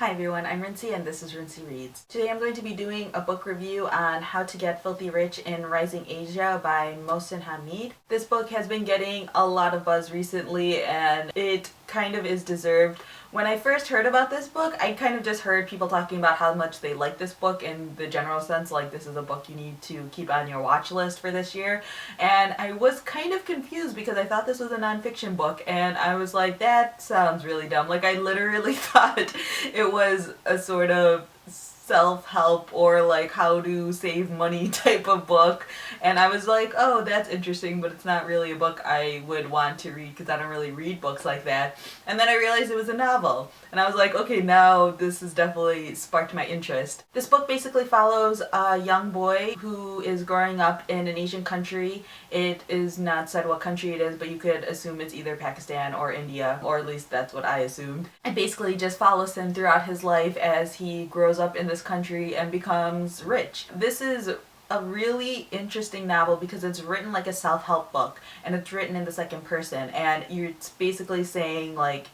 Hi everyone, I'm Rincey and this is Rincey Reads. Today I'm going to be doing a book review on How to Get Filthy Rich in Rising Asia by Mohsin Hamid. This book has been getting a lot of buzz recently and it kind of is deserved. When I first heard about this book, I kind of just heard people talking about how much they like this book in the general sense, like this is a book you need to keep on your watch list for this year. And I was kind of confused because I thought this was a nonfiction book and I was like, that sounds really dumb. Like I literally thought it was a sort of self-help or like how to save money type of book, and I was like, oh, that's interesting, but it's not really a book I would want to read because I don't really read books like that. And then I realized it was a novel and I was like, okay, now this has definitely sparked my interest. This book basically follows a young boy who is growing up in an Asian country. It is not said what country it is, but you could assume it's either Pakistan or India, or at least that's what I assumed. It basically just follows him throughout his life as he grows up in this country and becomes rich. This is a really interesting novel because it's written like a self-help book and it's written in the second person, and you're basically saying like,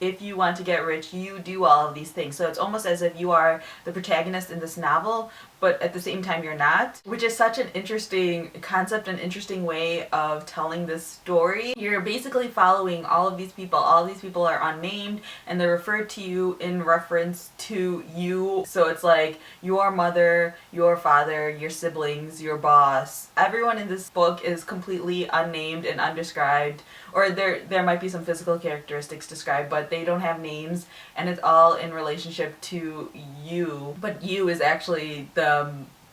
if you want to get rich, you do all of these things. So it's almost as if you are the protagonist in this novel, but at the same time you're not, which is such an interesting concept, an interesting way of telling this story. You're basically following all of these people. All of these people are unnamed and they're referred to you in reference to you. So it's like your mother, your father, your siblings, your boss. Everyone in this book is completely unnamed and undescribed, or there might be some physical characteristics described, but they don't have names, and it's all in relationship to you. But you is actually the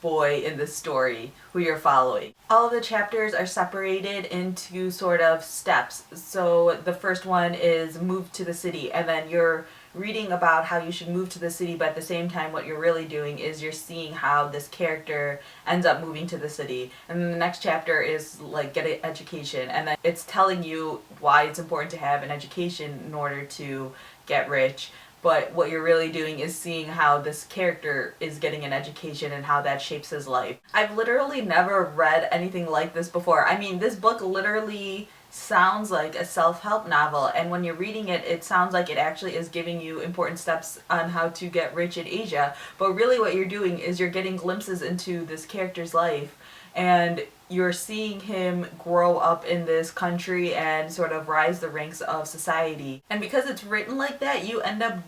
boy in this story who you're following. All of the chapters are separated into sort of steps. So the first one is move to the city, and then you're reading about how you should move to the city, but at the same time what you're really doing is you're seeing how this character ends up moving to the city. And then the next chapter is like get an education, and then it's telling you why it's important to have an education in order to get rich. But what you're really doing is seeing how this character is getting an education and how that shapes his life. I've literally never read anything like this before. I mean, this book literally sounds like a self-help novel, and when you're reading it, it sounds like it actually is giving you important steps on how to get rich in Asia. But really what you're doing is you're getting glimpses into this character's life, and you're seeing him grow up in this country and sort of rise the ranks of society. And because it's written like that, you end up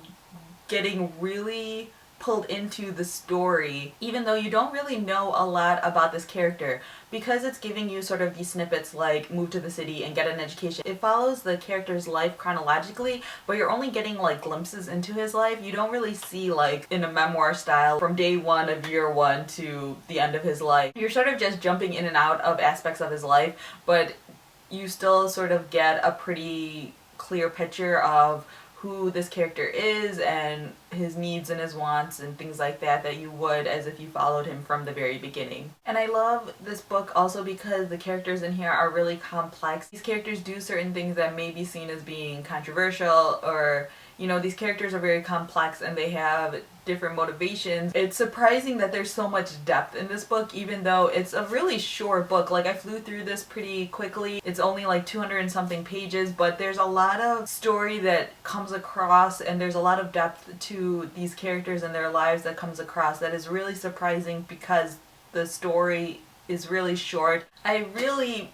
getting really pulled into the story, even though you don't really know a lot about this character. Because it's giving you sort of these snippets like move to the city and get an education, it follows the character's life chronologically, but you're only getting like glimpses into his life. You don't really see like in a memoir style from day one of year one to the end of his life. You're sort of just jumping in and out of aspects of his life, but you still sort of get a pretty clear picture of who this character is and his needs and his wants and things like that you would as if you followed him from the very beginning. And I love this book also because the characters in here are really complex. These characters do certain things that may be seen as being controversial, or you know, these characters are very complex and they have different motivations. It's surprising that there's so much depth in this book, even though it's a really short book. Like I flew through this pretty quickly. It's only like 200 and something pages, but there's a lot of story that comes across and there's a lot of depth to these characters and their lives that comes across that is really surprising because the story is really short. I really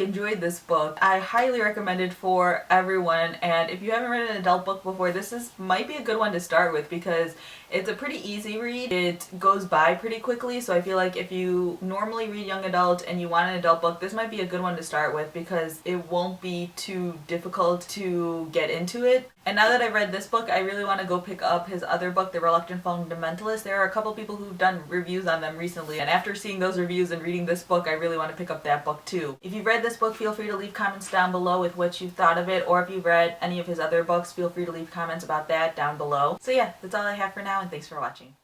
enjoyed this book. I highly recommend it for everyone, and if you haven't read an adult book before, this might be a good one to start with because it's a pretty easy read. It goes by pretty quickly, so I feel like if you normally read young adult and you want an adult book, this might be a good one to start with because it won't be too difficult to get into it. And now that I've read this book, I really want to go pick up his other book, The Reluctant Fundamentalist. There are a couple people who've done reviews on them recently, and after seeing those reviews and reading this book, I really want to pick up that book too. If you've read this book, feel free to leave comments down below with what you thought of it, or if you've read any of his other books, feel free to leave comments about that down below. So yeah, that's all I have for now, and thanks for watching.